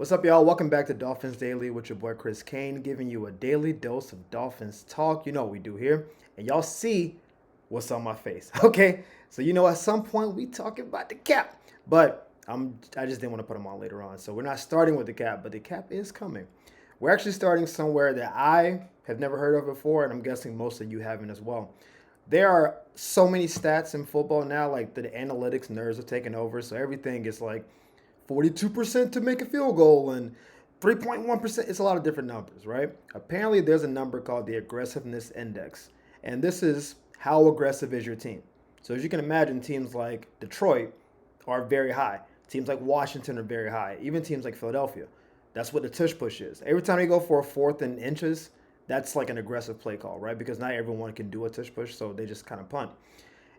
What's up, y'all? Welcome back to Dolphins Daily with your boy Chris Kane, giving you a daily dose of Dolphins talk. You know what we do here, and y'all see what's on my face. Okay, so at some point we talking about the cap, but I just didn't want to put them on later on. So we're not starting with the cap, but the cap is coming. We're actually starting somewhere that I have never heard of before, and I'm guessing most of you haven't as well. There are so many stats in football now, like the analytics nerds are taking over, so everything is like 42% to make a field goal and 3.1%. It's a lot of different numbers, right? Apparently, there's a number called the aggressiveness index. And this is how aggressive is your team. So, as you can imagine, teams like Detroit are very high. Teams like Washington are very high. Even teams like Philadelphia. That's what the tush push is. Every time you go for a fourth and inches, that's like an aggressive play call, right? Because not everyone can do a tush push, so they just kind of punt.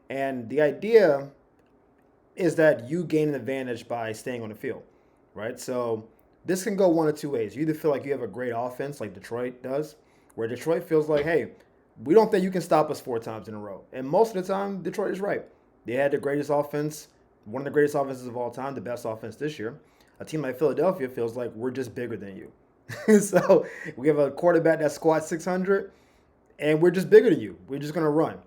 And the idea is that you gain an advantage by staying on the field, right? So this can go one of two ways. You either feel like you have a great offense, like Detroit does, where Detroit feels like, hey, we don't think you can stop us 4 times in a row. And most of the time, Detroit is right. They had the greatest offense, one of the greatest offenses of all time, the best offense this year. A team like Philadelphia feels like we're just bigger than you. So we have a quarterback that squats 600, and we're just bigger than you. We're just going to run.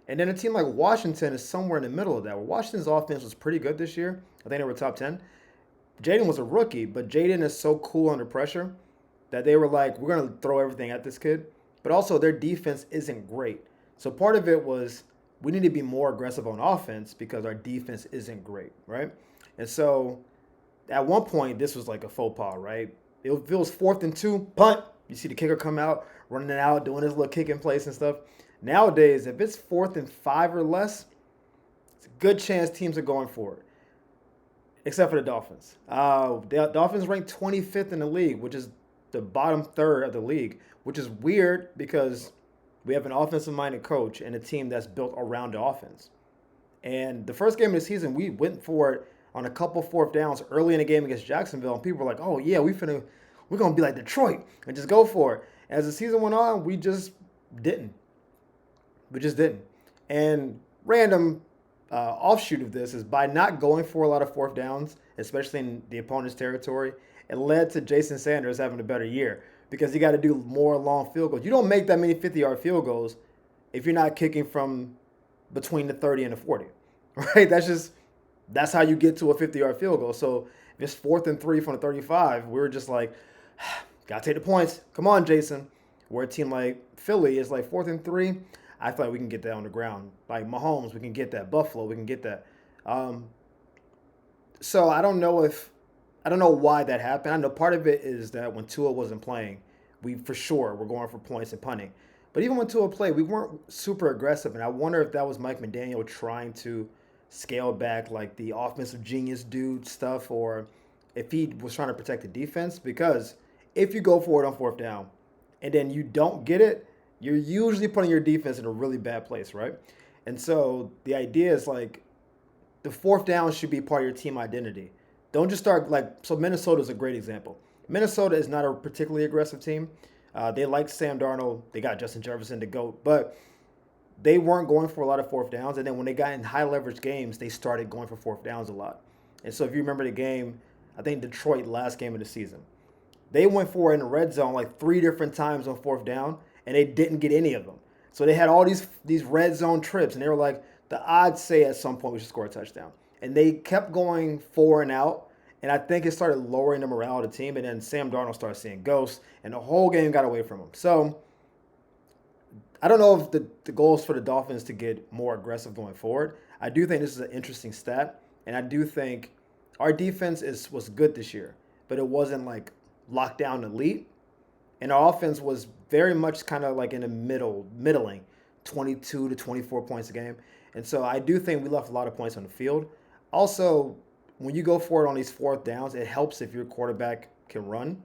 And then a team like Washington is somewhere in the middle of that. Where Washington's offense was pretty good this year. I think they were top 10. Jaden was a rookie, but Jaden is so cool under pressure that they were like, we're going to throw everything at this kid. But also, their defense isn't great. So part of it was we need to be more aggressive on offense because our defense isn't great, right? And so at one point, this was like a faux pas, right? If it was 4th and 2, punt. You see the kicker come out, running it out, doing his little kick in place and stuff. Nowadays, if it's 4th and 5 or less, it's a good chance teams are going for it, except for the Dolphins. The Dolphins ranked 25th in the league, which is the bottom third of the league, which is weird because we have an offensive-minded coach and a team that's built around the offense. And the first game of the season, we went for it on a couple fourth downs early in the game against Jacksonville, and people were like, "Oh yeah, we're gonna be like Detroit and just go for it." As the season went on, we just didn't. We just didn't. And random offshoot of this is by not going for a lot of fourth downs, especially in the opponent's territory, it led to Jason Sanders having a better year because he got to do more long field goals. You don't make that many 50-yard field goals if you're not kicking from between the 30 and the 40, right? That's how you get to a 50-yard field goal. So if it's 4th and 3 from the 35, we were just like, gotta take the points. Come on, Jason. Where a team like Philly is like 4th and 3. I feel like we can get that on the ground. Like Mahomes, we can get that. Buffalo, we can get that. Um, so I don't know why that happened. I know part of it is that when Tua wasn't playing, we for sure were going for points and punting. But even when Tua played, we weren't super aggressive. And I wonder if that was Mike McDaniel trying to scale back like the offensive genius dude stuff, or if he was trying to protect the defense. Because if you go for it on fourth down and then you don't get it, you're usually putting your defense in a really bad place, right? And so the idea is like the fourth down should be part of your team identity. Don't just start like, so Minnesota is a great example. Minnesota is not a particularly aggressive team. They like Sam Darnold. They got Justin Jefferson to go, but they weren't going for a lot of fourth downs. And then when they got in high leverage games, they started going for fourth downs a lot. And so if you remember the game, I think Detroit last game of the season, they went for it in the red zone like 3 different times on fourth down, and they didn't get any of them. So they had all these red zone trips, and they were like, the odds say at some point we should score a touchdown. And they kept going 4 and out, and I think it started lowering the morale of the team, and then Sam Darnold started seeing ghosts, and the whole game got away from him. So I don't know if the goal is for the Dolphins to get more aggressive going forward. I do think this is an interesting stat, and I do think our defense was good this year, but it wasn't like lockdown elite. And our offense was very much kind of like in the middling, 22 to 24 points a game. And so I do think we left a lot of points on the field. Also, when you go for it on these fourth downs, it helps if your quarterback can run.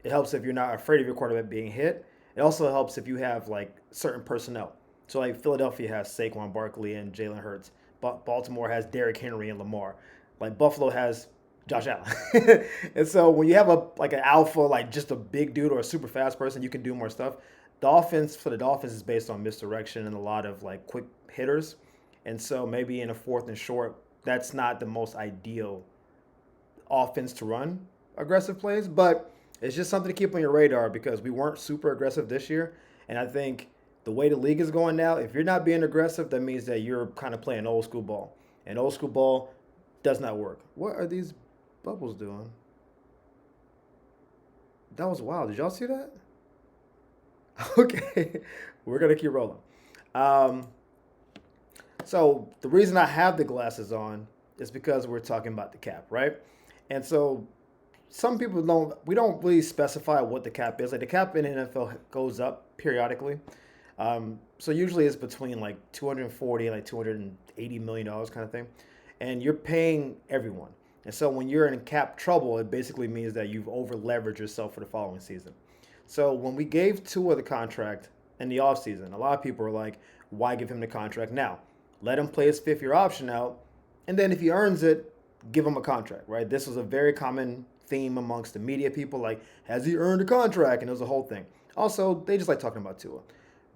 It helps if you're not afraid of your quarterback being hit. It also helps if you have like certain personnel. So like Philadelphia has Saquon Barkley and Jalen Hurts. But Baltimore has Derrick Henry and Lamar. Like Buffalo has Josh Allen. And so when you have a like an alpha, like just a big dude or a super fast person, you can do more stuff. The offense for the Dolphins is based on misdirection and a lot of like quick hitters. And so maybe in a fourth and short, that's not the most ideal offense to run. aggressive plays, but it's just something to keep on your radar because we weren't super aggressive this year. And I think the way the league is going now, if you're not being aggressive, that means that you're kind of playing old school ball. And old school ball does not work. What are these bubbles doing? That was wild. Did y'all see that? Okay, we're gonna keep rolling. Um, so the reason I have the glasses on is because we're talking about the cap, right? And so some people don't. We don't really specify what the cap is. Like the cap in the NFL goes up periodically. So usually it's between like 240 and like 280 million dollars kind of thing, and you're paying everyone. And so when you're in cap trouble, it basically means that you've over leveraged yourself for the following season. So when we gave Tua the contract in the offseason, a lot of people were like, why give him the contract now? Let him play his 5th year option out. And then if he earns it, give him a contract, right? This was a very common theme amongst the media people. Like, has he earned a contract? And it was a whole thing. Also, they just like talking about Tua.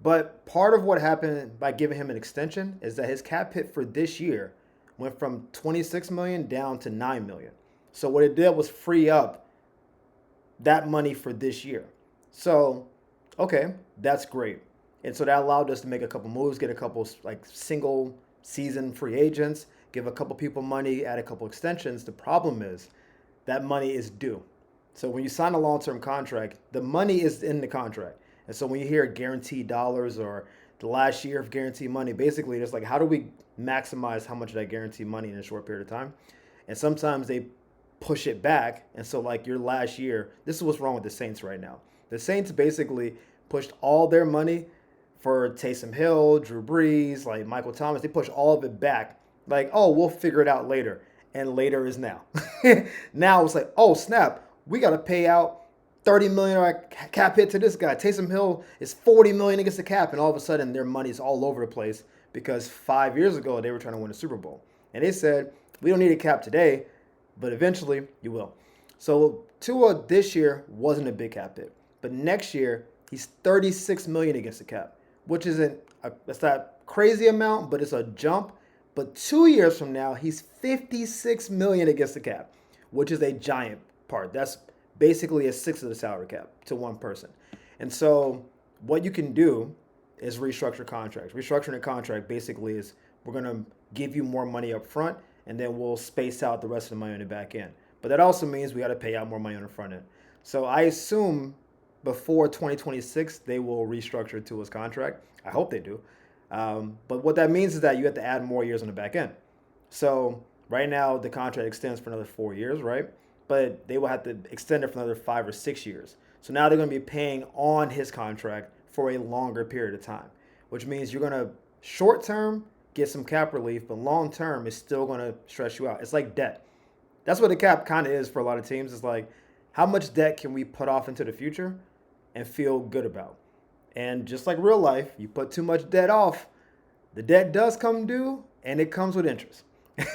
But part of what happened by giving him an extension is that his cap hit for this year went from 26 million down to 9 million. So what it did was free up that money for this year. So, okay, that's great. And so that allowed us to make a couple moves, get a couple like single season free agents, give a couple people money, add a couple extensions. The problem is that money is due. So when you sign a long-term contract, the money is in the contract. And so when you hear guaranteed dollars or the last year of guaranteed money, basically it's like, how do we maximize how much of that guaranteed money in a short period of time? And sometimes they push it back. And so like your last year, this is what's wrong with the Saints right now. The Saints basically pushed all their money for Taysom Hill, Drew Brees, like Michael Thomas. They pushed all of it back. Like, oh, we'll figure it out later. And later is now. Now it's like, oh, snap. We got to pay out 30 million cap hit to this guy. Taysom Hill is 40 million against the cap. And all of a sudden their money's all over the place because 5 years ago they were trying to win a Super Bowl. And they said, we don't need a cap today, but eventually you will. So Tua this year wasn't a big cap hit. But next year, he's 36 million against the cap, which isn't that's not crazy amount, but it's a jump. But 2 years from now, he's 56 million against the cap, which is a giant part. That's basically a sixth of the salary cap to one person. And so what you can do is restructure contracts. Restructuring a contract basically is we're going to give you more money up front, and then we'll space out the rest of the money on the back end. But that also means we got to pay out more money on the front end. So I assume before 2026, they will restructure Tua's contract. I hope they do. But what that means is that you have to add more years on the back end. So right now, the contract extends for another 4 years, right? But they will have to extend it for another 5 or 6 years. So now they're going to be paying on his contract for a longer period of time, which means you're going to short term get some cap relief, but long term is still going to stress you out. It's like debt. That's what the cap kind of is for a lot of teams. It's like, how much debt can we put off into the future and feel good about? And just like real life, you put too much debt off, the debt does come due and it comes with interest.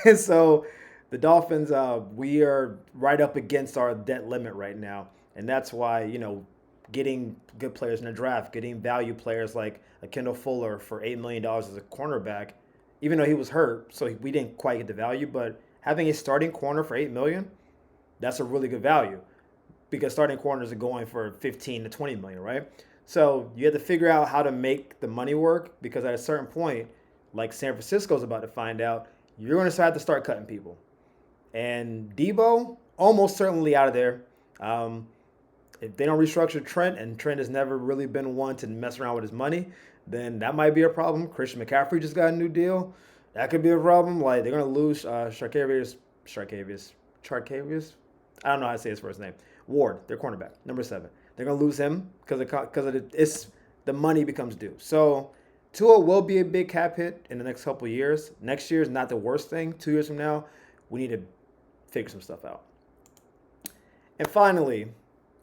And so the Dolphins, we are right up against our debt limit right now. And that's why, getting good players in the draft, getting value players like a Kendall Fuller for $8 million as a cornerback, even though he was hurt, so we didn't quite get the value, but having a starting corner for $8 million, that's a really good value because starting corners are going for 15 to 20 million, right? So you have to figure out how to make the money work because at a certain point, like San Francisco's about to find out, you're going to have to start cutting people. And Debo, almost certainly out of there. If they don't restructure Trent, and Trent has never really been one to mess around with his money, then that might be a problem. Christian McCaffrey just got a new deal. That could be a problem. Like, they're going to lose Charcavius. I don't know how to say his first name. Ward, their cornerback, number 7. They're going to lose him because the money becomes due. So Tua will be a big cap hit in the next couple of years. Next year is not the worst thing. 2 years from now, we need to figure some stuff out. And finally,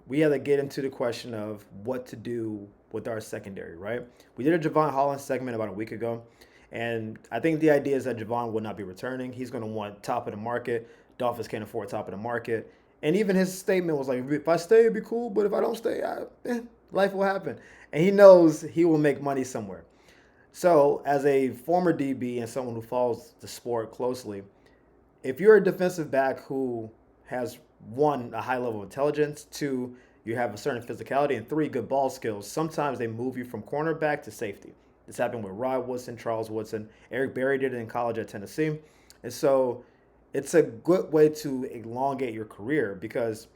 we have to get into the question of what to do with our secondary, right? We did a Javon Holland segment about a week ago, and I think the idea is that Javon will not be returning. He's going to want top of the market. Dolphins can't afford top of the market. And even his statement was like, if I stay, it'd be cool, but if I don't stay, life will happen. And he knows he will make money somewhere. So as a former DB and someone who follows the sport closely, if you're a defensive back who has one, a high level of intelligence, two, you have a certain physicality, and three, good ball skills. Sometimes they move you from cornerback to safety. This happened with Rod Woodson, Charles Woodson. Eric Berry did it in college at Tennessee. And so it's a good way to elongate your career because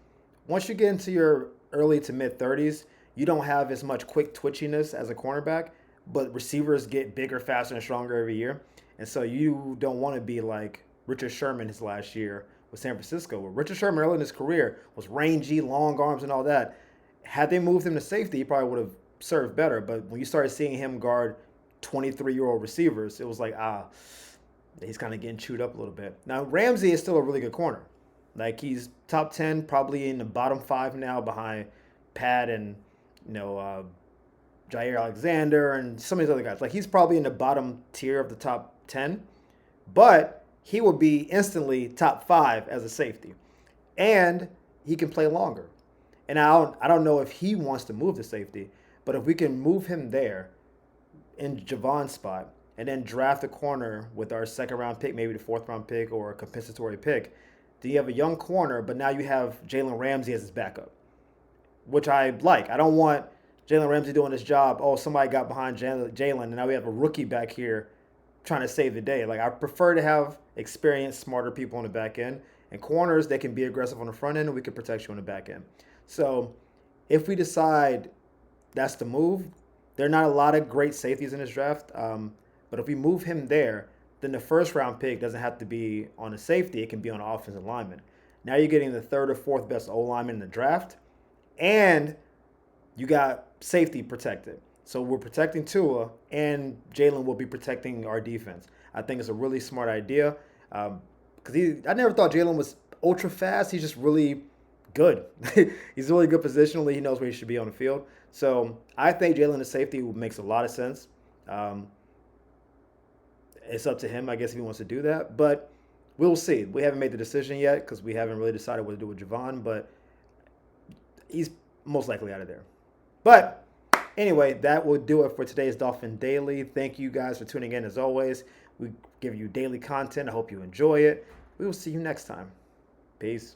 once you get into your early to mid 30s, you don't have as much quick twitchiness as a cornerback, but receivers get bigger, faster, and stronger every year. And so you don't want to be like Richard Sherman his last year with San Francisco. Where Richard Sherman early in his career was rangy, long arms, and all that. Had they moved him to safety, he probably would have served better. But when you started seeing him guard 23-year-old receivers, it was like, he's kind of getting chewed up a little bit. Now, Ramsey is still a really good corner. Like, he's top 10, probably in the bottom 5 now behind Pat and, Jair Alexander and some of these other guys. Like, he's probably in the bottom tier of the top 10, but he will be instantly top 5 as a safety. And he can play longer. And I don't know if he wants to move to safety, but if we can move him there in Javon's spot and then draft a corner with our second round pick, maybe the fourth round pick or a compensatory pick, then you have a young corner, but now you have Jalen Ramsey as his backup, which I like. I don't want Jalen Ramsey doing his job. Oh, somebody got behind Jalen, and now we have a rookie back here trying to save the day. Like, I prefer to have experienced, smarter people on the back end. And corners, they can be aggressive on the front end, and we can protect you on the back end. So if we decide that's the move, there are not a lot of great safeties in this draft. But if we move him there, then the first round pick doesn't have to be on a safety. It can be on an offensive lineman. Now you're getting the third or fourth best O-lineman in the draft, and you got safety protected. So we're protecting Tua, and Jalen will be protecting our defense. I think it's a really smart idea because I never thought Jalen was ultra fast. He's just really good. He's really good positionally. He knows where he should be on the field. So I think Jalen to safety makes a lot of sense. It's up to him, I guess, if he wants to do that. But we'll see. We haven't made the decision yet because we haven't really decided what to do with Javon. But he's most likely out of there. But anyway, that will do it for today's Dolphin Daily. Thank you guys for tuning in as always. We give you daily content. I hope you enjoy it. We will see you next time. Peace.